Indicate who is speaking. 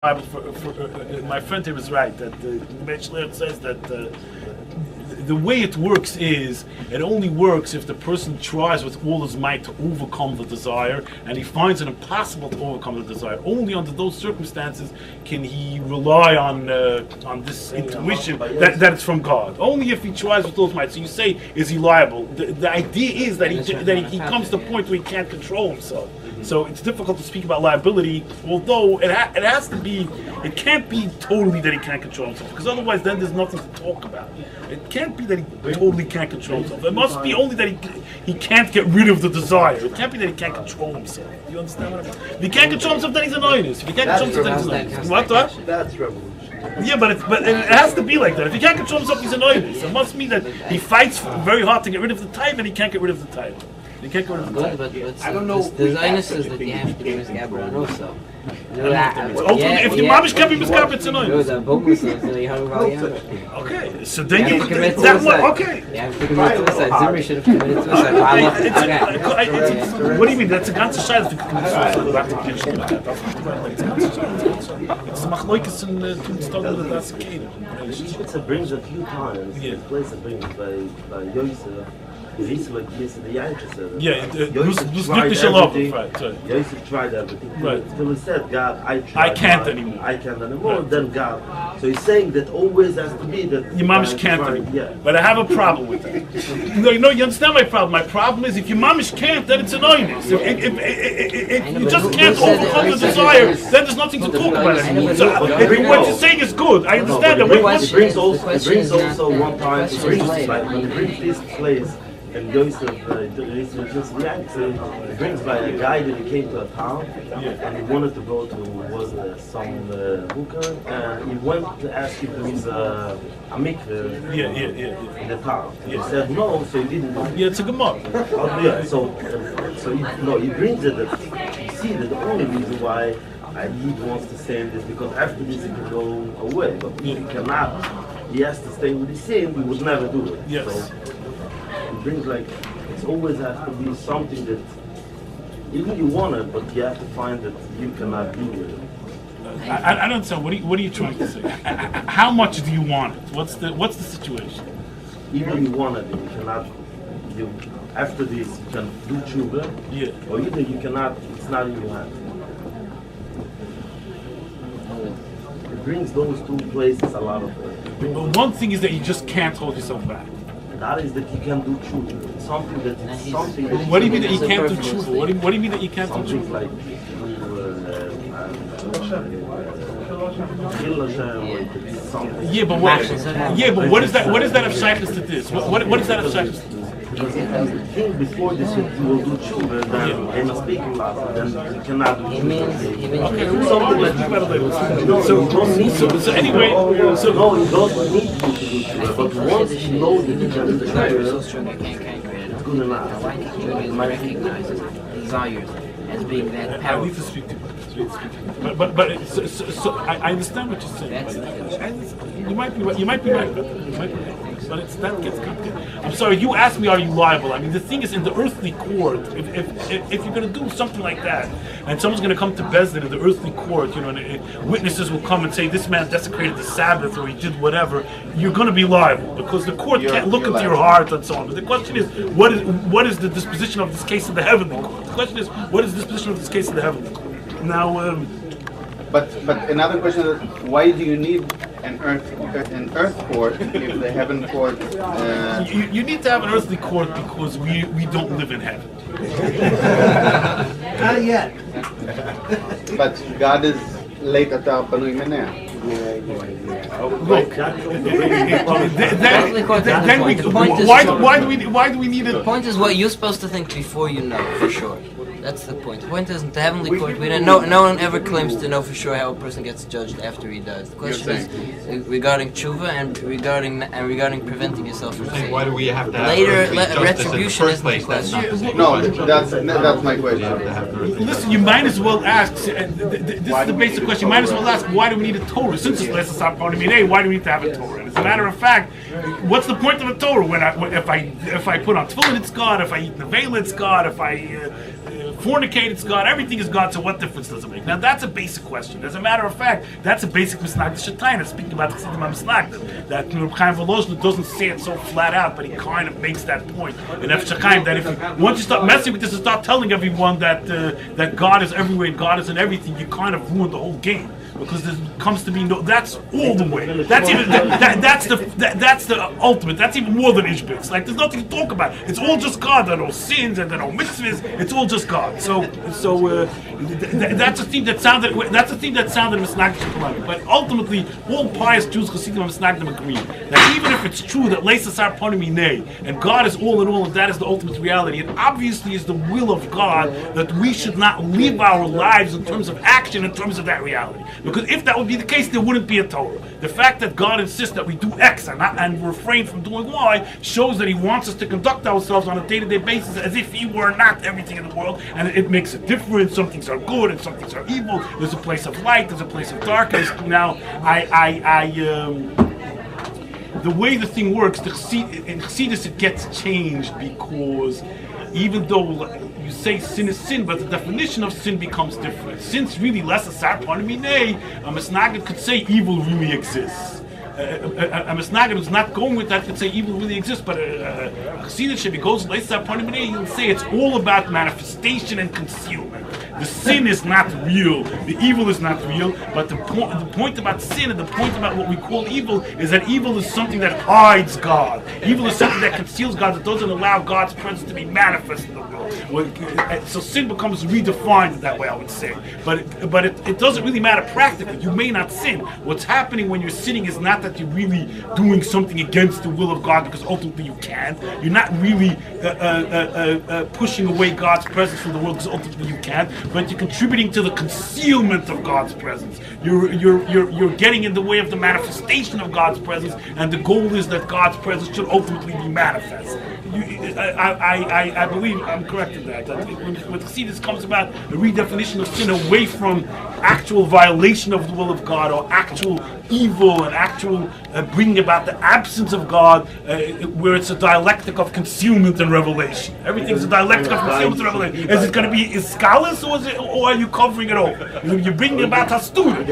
Speaker 1: My friend here is right that the Shleich says that the way it works is it only works if the person tries with all his might to overcome the desire, and he finds it impossible to overcome the desire. Only under those circumstances can he rely on this intuition that it's from God. Only if he tries with all his might. So you say, is he liable? The idea is that he comes to a point where he can't control himself. So it's difficult to speak about liability, although it has to be, it can't be totally that he can't control himself, because otherwise then there's nothing to talk about. It can't be that he totally can't control himself. It must be only that he can't get rid of the desire. It can't be that he can't control himself. Do you understand what I mean? If he can't control himself, then he's an onus. If he can't control himself, then he's an onus. What?
Speaker 2: That's revolution.
Speaker 1: Yeah, but it has to be like that. If he can't control himself, he's an onus. It must mean that he fights very hard to get rid of the type, and he can't get rid of the type. You can't go to the
Speaker 3: good, but I don't know. There's inuses that you have to be misgabbed also.
Speaker 1: If the mamish can't be misgabbed, it's annoying. Okay, so then
Speaker 3: you have to commit suicide.
Speaker 1: Okay.
Speaker 3: You have to commit suicide. Zimri should have committed suicide.
Speaker 1: What do you mean? That's a ganze Scheiße to commit suicide. It's the machloikes and Tunstad with the cicada.
Speaker 2: It brings a few times. The place it brings by Yosef. Like this, the Yosef tried everything.
Speaker 1: Right.
Speaker 2: Till he said, God, I
Speaker 1: can't anymore.
Speaker 2: I can't anymore. Right. Then God. So he's saying that always has to be that.
Speaker 1: Your mamish can't anymore. Yeah. But I have a problem with that. No, you understand my problem. My problem is if your mamish can't, then it's annoying. If you just can't overcome the desire, then there's nothing to talk about anymore. So what you're saying is good. I understand that.
Speaker 2: It brings also one time. It brings this place. And Yosef just reacts. It brings by a guy that he came to a town and he wanted to go to some hookah, and he went to ask if there was a mikveh in the town. He said no, so he didn't.
Speaker 1: Yeah, it's a gemara.
Speaker 2: He brings it that you see that the only reason why he wants to stay in this, because after this he can go away, but if he cannot, he has to stay with his sin. He would never do it.
Speaker 1: Yes.
Speaker 2: So, it brings it always has to be something that even you want it, but you have to find that you cannot do it.
Speaker 1: I don't understand. What are you trying to say? How much do you want it? What's the situation?
Speaker 2: Even you want it, and you cannot. After this, you can do tshuva. Or either you cannot. It's not in your hand. It brings those two places a lot of.
Speaker 1: But one thing is that you just can't hold yourself back.
Speaker 2: That is that you can do tshuva. Something that.
Speaker 1: What do you mean that you can't do tshuva? What do you mean that you can't do tshuva?
Speaker 2: Like
Speaker 1: yeah, but what is that? What is that of shaykhs to this? What is that of shaykhs to this?
Speaker 2: Because the thing before this, you will do tshuva, then in a speaking lesson, then you cannot do tshuva.
Speaker 1: Okay, so anyway,
Speaker 2: no, you don't need to do tshuva, but once you know that you can do tshuva, it's good enough.
Speaker 3: Why can't you recognize desires as being that powerful?
Speaker 1: I need to speak to you. But so I understand what you're saying. You might be right. But that gets complicated. I'm sorry, you asked me, are you liable? I mean, the thing is, in the earthly court, if you're going to do something like that, and someone's going to come to Bezdin in the earthly court, and witnesses will come and say, this man desecrated the Sabbath, or he did whatever, you're going to be liable, because the court can't look into your heart and so on. But the question is, what is the disposition of this case in the heavenly court? The question is, what is the disposition of this case in the heavenly court? Now,
Speaker 4: but another question is, why do you need an earth court if the heaven court?
Speaker 1: You need to have an earthly court because we don't live in heaven.
Speaker 5: Not yet.
Speaker 4: But God is late at our Panui Menea.
Speaker 1: Look, why do we need it?
Speaker 3: The point is what you're supposed to think before you know for sure. That's the point. The point isn't the heavenly court. No one ever claims to know for sure how a person gets judged after he dies. The question is regarding tshuva and regarding preventing yourself from sin.
Speaker 6: Why do we have to have
Speaker 3: later retribution isn't the question?
Speaker 4: No, that's my question.
Speaker 1: Listen, you might as well ask. This is the basic question. You might as well ask, why do we need a Torah? Since it's less why do we need to have a Torah? And as a matter of fact, what's the point of a Torah? If I put on tefillin, it's God. If I eat nevela, it's God. If fornicate, it's God, everything is God, so what difference does it make? Now that's a basic question. As a matter of fact, that's a basic misnag Shatayna, speaking about Chassidim HaMisnagdim. That Reb Chaim Volozhin doesn't say it so flat out, but he kind of makes that point. And that if once you start messing with this and start telling everyone that God is everywhere and God is in everything, you kind of ruin the whole game. Because there comes to be that's all the way. That's even that's the ultimate. That's even more than Ishbitz. Like there's nothing to talk about. It's all just God. There are no sins and there are no mitzvahs. It's all just God. So that's a thing that sounded. That's a thing that sounded misnagdim. But ultimately, all pious Jews, Chassidim misnagdim, agree that even if it's true that leisasar panim nei and God is all in all and that is the ultimate reality, it obviously is the will of God that we should not live our lives in terms of action, in terms of that reality. Because if that would be the case, there wouldn't be a Torah. The fact that God insists that we do X and refrain from doing Y shows that He wants us to conduct ourselves on a day-to-day basis as if He were not everything in the world, and it makes a difference. Some things are good and some things are evil. There's a place of light, there's a place of darkness. Now, the way the thing works, in Chassidus it gets changed because even though you say sin is sin, but the definition of sin becomes different. Since really less a sar panim, a misnagid could say evil really exists. A misnagid who's not going with that could say evil really exists, but a Chassidus, if he goes less sar panim, he'll say it's all about manifestation and concealment. The sin is not real, the evil is not real, but the point about sin and the point about what we call evil is that evil is something that hides God. Evil is something that conceals God, that doesn't allow God's presence to be manifest in the world. So sin becomes redefined that way, I would say. But it doesn't really matter practically. You may not sin. What's happening when you're sinning is not that you're really doing something against the will of God, because ultimately you can't. You're not really pushing away God's presence from the world, because ultimately you can't. But you're contributing to the concealment of God's presence. You're getting in the way of the manifestation of God's presence, and the goal is that God's presence should ultimately be manifest. I believe I'm correct in that when Chassidus comes about a redefinition of sin away from actual violation of the will of God or actual evil and actual bringing about the absence of God, where it's a dialectic of concealment and revelation. Everything's a dialectic of concealment and revelation. Is it going to be iskalis or are you covering it all? You're bringing about Hastut.